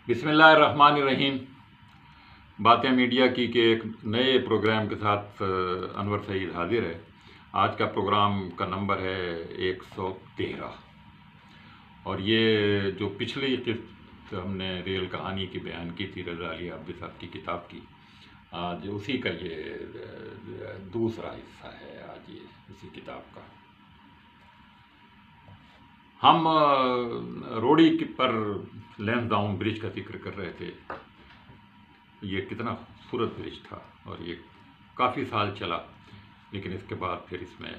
بسم اللہ الرحمن الرحیم۔ باتیں میڈیا کی کے ایک نئے پروگرام کے ساتھ انور سعید حاضر ہے۔ آج کا پروگرام کا نمبر ہے 113، اور یہ جو پچھلی قسط ہم نے ریل کہانی کی بیان کی تھی رضا علی عابدی صاحب کی کتاب کی، آج اسی کا یہ دوسرا حصہ ہے، آج یہ اسی کتاب کا۔ ہم روڑی پر لینسڈاؤن برج کا ذکر کر رہے تھے۔ یہ کتنا خوبصورت برج تھا اور یہ کافی سال چلا، لیکن اس کے بعد پھر اس میں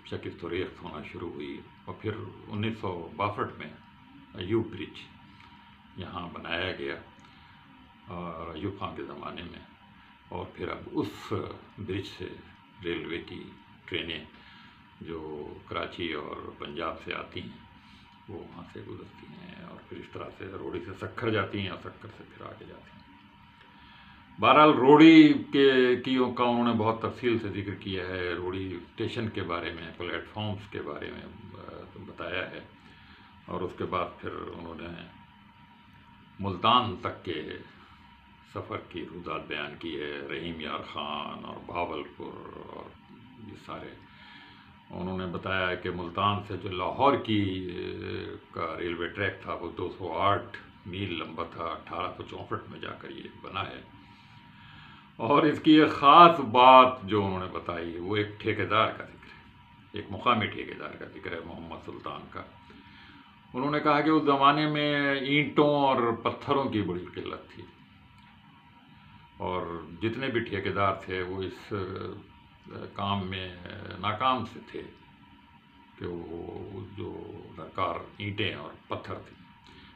شکست و ریخت ہونا شروع ہوئی، اور پھر 1962 میں ایوب برج یہاں بنایا گیا، اور ایوب خان کے زمانے میں، اور پھر اب اس برج سے ریلوے کی ٹرینیں جو کراچی اور پنجاب سے آتی ہیں وہ وہاں سے گزرتی ہیں، اور پھر اس طرح سے روڑی سے سکھر جاتی ہیں اور سکھر سے پھر آگے جاتی ہیں۔ بہرحال روڑی کا انہوں نے بہت تفصیل سے ذکر کیا ہے، روڑی اسٹیشن کے بارے میں، پلیٹ فارمز کے بارے میں بتایا ہے، اور اس کے بعد پھر انہوں نے ملتان تک کے سفر کی روزات بیان کی ہے، رحیم یار خان اور بہاولپور اور یہ سارے۔ انہوں نے بتایا کہ ملتان سے جو لاہور کا ریلوے ٹریک تھا وہ 208 میل لمبا تھا، 1864 میں جا کر یہ بنا ہے۔ اور اس کی ایک خاص بات جو انہوں نے بتائی وہ ایک ٹھیکیدار کا ذکر ہے، ایک مقامی ٹھیکیدار کا ذکر ہے، محمد سلطان کا۔ انہوں نے کہا کہ اس زمانے میں اینٹوں اور پتھروں کی بڑی قلت تھی، اور جتنے بھی ٹھیکیدار تھے وہ اس کام میں ناکام سے تھے کہ وہ جو درکار اینٹیں اور پتھر تھے۔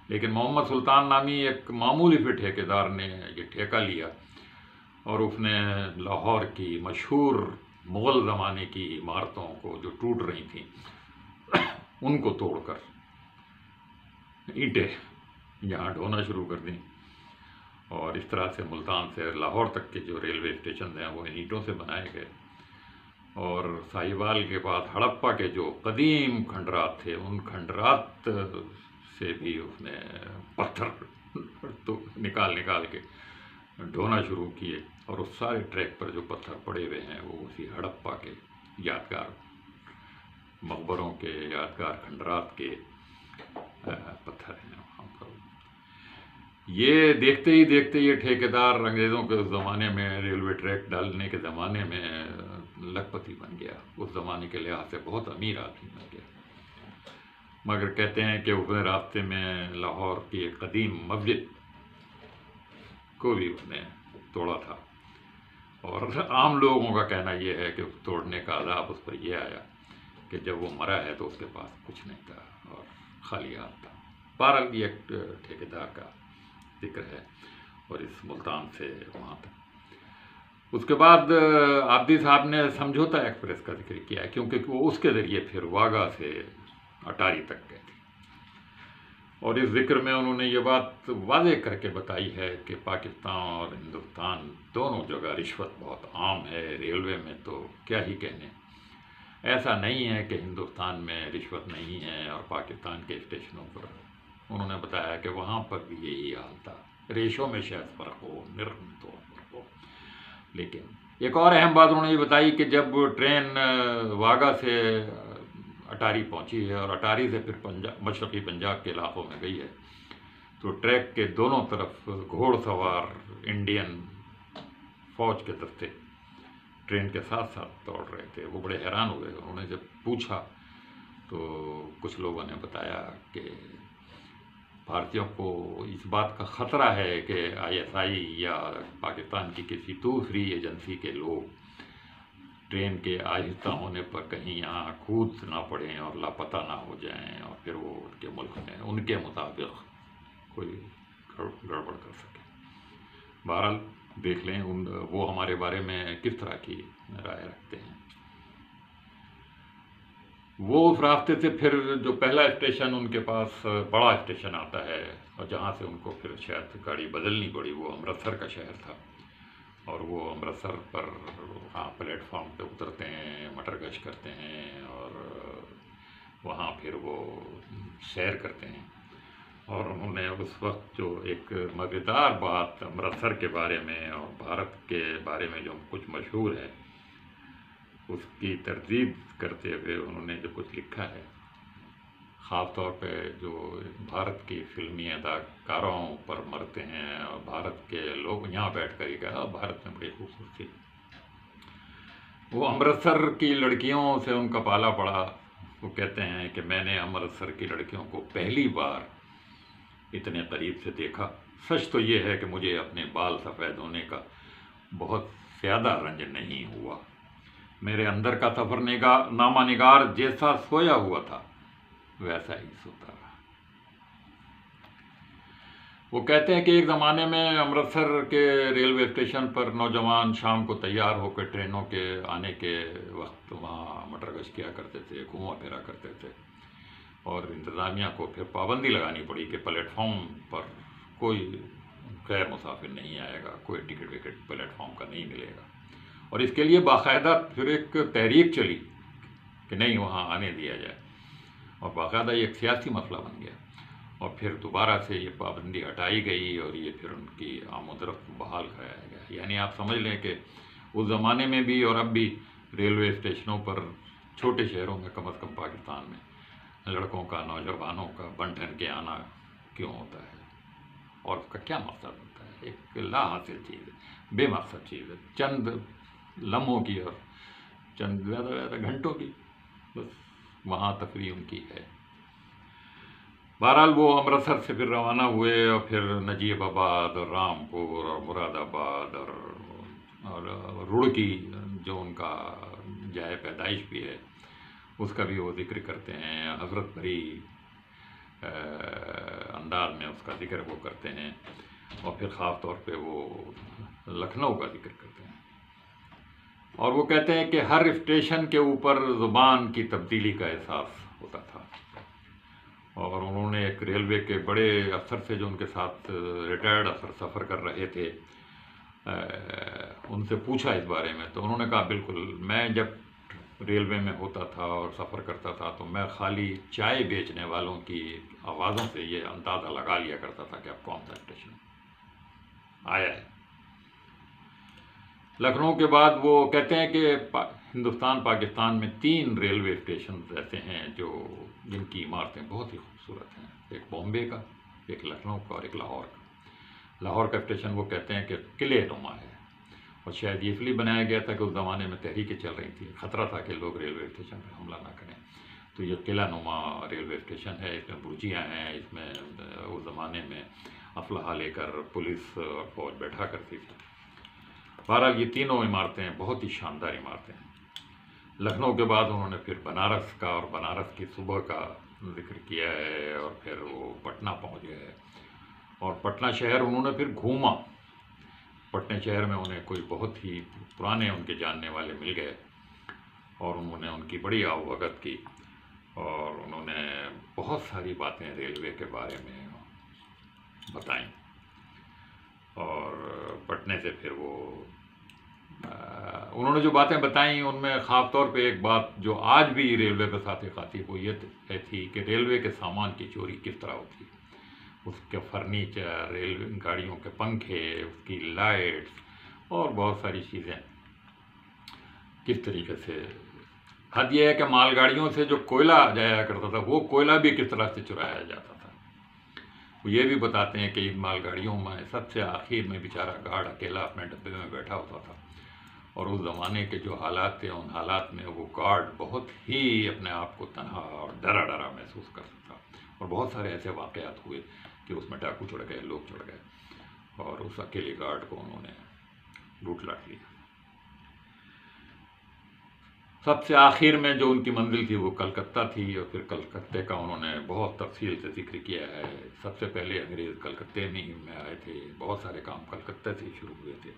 لیکن محمد سلطان نامی ایک معمولی سے ٹھیکیدار نے یہ ٹھیکہ لیا، اور اس نے لاہور کی مشہور مغل زمانے کی عمارتوں کو جو ٹوٹ رہی تھیں ان کو توڑ کر اینٹیں یہاں ڈھونا شروع کر دیں، اور اس طرح سے ملتان سے لاہور تک کے جو ریلوے اسٹیشن ہیں وہ اینٹوں سے بنائے گئے۔ اور ساہیوال کے بعد ہڑپا کے جو قدیم کھنڈرات تھے ان کھنڈرات سے بھی اس نے پتھر تو نکال کے ڈھونا شروع کیے، اور اس سارے ٹریک پر جو پتھر پڑے ہوئے ہیں وہ اسی ہڑپا کے یادگار مقبروں کے یادگار کھنڈرات کے پتھر ہیں وہاں پر۔ یہ دیکھتے ہی دیکھتے یہ ٹھیکیدار انگریزوں کے زمانے میں ریلوے ٹریک ڈالنے کے زمانے میں لکھپتی بن گیا، اس زمانے کے لحاظ سے بہت امیر آدمی بن گیا۔ مگر کہتے ہیں کہ اس نے راستے میں لاہور کی ایک قدیم مسجد کو بھی اس نے توڑا تھا، اور عام لوگوں کا کہنا یہ ہے کہ اس توڑنے کا عذاب اس پر یہ آیا کہ جب وہ مرا ہے تو اس کے پاس کچھ نہیں تھا اور خالی ہاتھ تھا۔ بہرحال یہ ایک ٹھیکیدار کا ذکر ہے، اور اس ملتان سے وہاں تک۔ اس کے بعد عابدی صاحب نے سمجھوتا ایکسپریس کا ذکر کیا ہے، کیونکہ وہ اس کے ذریعے پھر واگا سے اٹاری تک گئے تھے، اور اس ذکر میں انہوں نے یہ بات واضح کر کے بتائی ہے کہ پاکستان اور ہندوستان دونوں جگہ رشوت بہت عام ہے، ریلوے میں تو کیا ہی کہنے۔ ایسا نہیں ہے کہ ہندوستان میں رشوت نہیں ہے اور پاکستان کے اسٹیشنوں پر، انہوں نے بتایا کہ وہاں پر بھی یہی حال تھا، ریشوں میں شاید فرق ہو، نرخ میں تو فرق ہو۔ لیکن ایک اور اہم بات انہوں نے یہ بتائی کہ جب ٹرین واگا سے اٹاری پہنچی ہے اور اٹاری سے پھر مشرقی پنجاب کے علاقوں میں گئی ہے، تو ٹریک کے دونوں طرف گھوڑ سوار انڈین فوج کے دستے ٹرین کے ساتھ ساتھ دوڑ رہے تھے۔ وہ بڑے حیران ہوئے، انہوں نے جب پوچھا تو کچھ لوگوں نے بتایا کہ بھارتیوں کو اس بات کا خطرہ ہے کہ ISI یا پاکستان کی کسی دوسری ایجنسی کے لوگ ٹرین کے آہستہ ہونے پر کہیں یہاں کود نہ پڑیں اور لاپتہ نہ ہو جائیں، اور پھر وہ ان کے ملک میں ان کے مطابق کوئی گڑبڑ کر سکے۔ بہرحال دیکھ لیں وہ ہمارے بارے میں کس طرح کی رائے رکھتے ہیں۔ وہ اس راستے سے پھر جو پہلا اسٹیشن ان کے پاس بڑا اسٹیشن آتا ہے، اور جہاں سے ان کو پھر شاید گاڑی بدلنی پڑی، وہ امرتسر کا شہر تھا، اور وہ امرتسر پر وہاں پلیٹ فارم پہ اترتے ہیں، مٹر گش کرتے ہیں، اور وہاں پھر وہ سیر کرتے ہیں، اور انہوں نے اس وقت جو ایک مزیدار بات امرتسر کے بارے میں اور بھارت کے بارے میں جو کچھ مشہور ہے اس کی تردید کرتے ہوئے انہوں نے جو کچھ لکھا ہے، خاص طور پہ جو بھارت کی فلمی اداکاروں پر مرتے ہیں اور بھارت کے لوگ یہاں بیٹھ کر ہی کہا بھارت میں بڑی خوبصورتی، وہ امرتسر کی لڑکیوں سے ان کا پالا پڑا۔ وہ کہتے ہیں کہ میں نے امرتسر کی لڑکیوں کو پہلی بار اتنے قریب سے دیکھا۔ سچ تو یہ ہے کہ مجھے اپنے بال سفید ہونے کا بہت زیادہ رنج نہیں ہوا، میرے اندر کا سفر نامہ نگار جیسا سویا ہوا تھا ویسا ہی سوتا رہا۔ وہ کہتے ہیں کہ ایک زمانے میں امرتسر کے ریلوے اسٹیشن پر نوجوان شام کو تیار ہو کر ٹرینوں کے آنے کے وقت وہاں مٹر گشت کیا کرتے تھے، گھوما پھرا کرتے تھے، اور انتظامیہ کو پھر پابندی لگانی پڑی کہ پلیٹ فارم پر کوئی غیر مسافر نہیں آئے گا، کوئی ٹکٹ وکٹ پلیٹ فارم کا نہیں ملے گا، اور اس کے لیے باقاعدہ پھر ایک تحریک چلی کہ نہیں وہاں آنے دیا جائے، اور باقاعدہ یہ ایک سیاسی مسئلہ بن گیا، اور پھر دوبارہ سے یہ پابندی ہٹائی گئی اور یہ پھر ان کی آمد و رفت بحال کرایا گیا۔ یعنی آپ سمجھ لیں کہ اس زمانے میں بھی اور اب بھی ریلوے اسٹیشنوں پر چھوٹے شہروں میں کم از کم پاکستان میں لڑکوں کا، نوجوانوں کا بن ٹھن کے آنا کیوں ہوتا ہے، اور اس کا کیا مقصد ہوتا ہے؟ ایک لا حاصل چیز ہے، بے مقصد چیز ہے، چند لمحوں کی اور چند زیادہ زیادہ گھنٹوں کی بس وہاں تفریح ان کی ہے۔ بہرحال وہ امرتسر سے پھر روانہ ہوئے اور پھر نجیب آباد اور رامپور اور مراد آباد اور رڑکی جو ان کا جائے پیدائش بھی ہے اس کا بھی وہ ذکر کرتے ہیں، حضرت بھری انداز میں اس کا ذکر وہ کرتے ہیں، اور پھر خاص طور پہ وہ لکھنؤ کا ذکر کرتے ہیں، اور وہ کہتے ہیں کہ ہر اسٹیشن کے اوپر زبان کی تبدیلی کا احساس ہوتا تھا، اور انہوں نے ایک ریلوے کے بڑے افسر سے جو ان کے ساتھ ریٹائرڈ افسر سفر کر رہے تھے ان سے پوچھا اس بارے میں، تو انہوں نے کہا بالکل، میں جب ریلوے میں ہوتا تھا اور سفر کرتا تھا تو میں خالی چائے بیچنے والوں کی آوازوں سے یہ اندازہ لگا لیا کرتا تھا کہ اب کون سا اسٹیشن آیا ہے۔ لکھنؤ کے بعد وہ کہتے ہیں کہ ہندوستان پاکستان میں 3 ریلوے اسٹیشن ایسے ہیں جن کی عمارتیں بہت ہی خوبصورت ہیں، ایک بامبے کا، ایک لکھنؤ کا اور ایک لاہور کا۔ لاہور کا اسٹیشن وہ کہتے ہیں کہ قلعے نما ہے، اور شاید یہ اس لیے بنایا گیا تھا کہ اس زمانے میں تحریکیں چل رہی تھیں، خطرہ تھا کہ لوگ ریلوے اسٹیشن پہ حملہ نہ کریں، تو یہ قلعہ نما ریلوے اسٹیشن ہے، اس میں برجیاں ہیں، اس میں اس زمانے میں اسلحہ لے کر پولیس اور فوج بیٹھا کرتی تھی۔ بہرحال یہ تینوں عمارتیں بہت ہی شاندار عمارتیں ہیں۔ لکھنؤ کے بعد انہوں نے پھر بنارس کا اور بنارس کی صبح کا ذکر کیا ہے، اور پھر وہ پٹنہ پہنچ گئے، اور پٹنہ شہر انہوں نے پھر گھوما۔ پٹنہ شہر میں انہیں کوئی بہت ہی پرانے ان کے جاننے والے مل گئے، اور انہوں نے ان کی بڑی آؤ کی، اور انہوں نے بہت ساری باتیں ریلوے کے بارے میں بتائیں، اور پٹنے سے پھر وہ انہوں نے جو باتیں بتائیں ان میں خاص طور پہ ایک بات جو آج بھی ریلوے کے ساتھ خاطی وہ یہ تھی کہ ریلوے کے سامان کی چوری کس طرح ہوتی، اس کے فرنیچر، ریلوے گاڑیوں کے پنکھے، اس کی لائٹس اور بہت ساری چیزیں کس طریقے سے۔ حد یہ ہے کہ مال گاڑیوں سے جو کوئلہ جایا کرتا تھا وہ کوئلہ بھی کس طرح سے چرایا جاتا تھا۔ وہ یہ بھی بتاتے ہیں کہ ان مال گاڑیوں میں سب سے آخر میں بیچارہ گارڈ اکیلا اپنے ڈبے میں بیٹھا ہوتا تھا، اور اس زمانے کے جو حالات تھے ان حالات میں وہ گارڈ بہت ہی اپنے آپ کو تنہا اور ڈرا ڈرا محسوس کرتا تھا، اور بہت سارے ایسے واقعات ہوئے کہ اس میں ڈاکو چڑھ گئے، لوگ چڑھ گئے، اور اس اکیلے گارڈ کو انہوں نے لوٹ لاٹ لیا۔ سب سے آخر میں جو ان کی منزل تھی وہ کلکتہ تھی، اور پھر کلکتے کا انہوں نے بہت تفصیل سے ذکر کیا ہے۔ سب سے پہلے انگریز کلکتے میں آئے تھے، بہت سارے کام کلکتہ سے شروع ہوئے تھے۔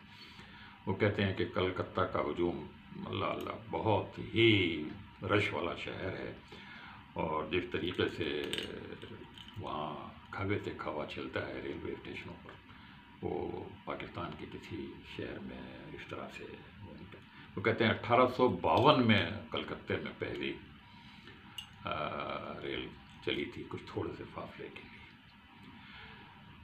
وہ کہتے ہیں کہ کلکتہ کا ہجوم اللہ اللہ بہت ہی رش والا شہر ہے، اور جس طریقے سے وہاں کھوے سے کھوا چلتا ہے ریلوے اسٹیشنوں پر، وہ پاکستان کے کسی شہر میں اس طرح سے وہ کہتے ہیں 1852 میں کلکتے میں پہلی ریل چلی تھی کچھ تھوڑے سے فاصلے کے لیے۔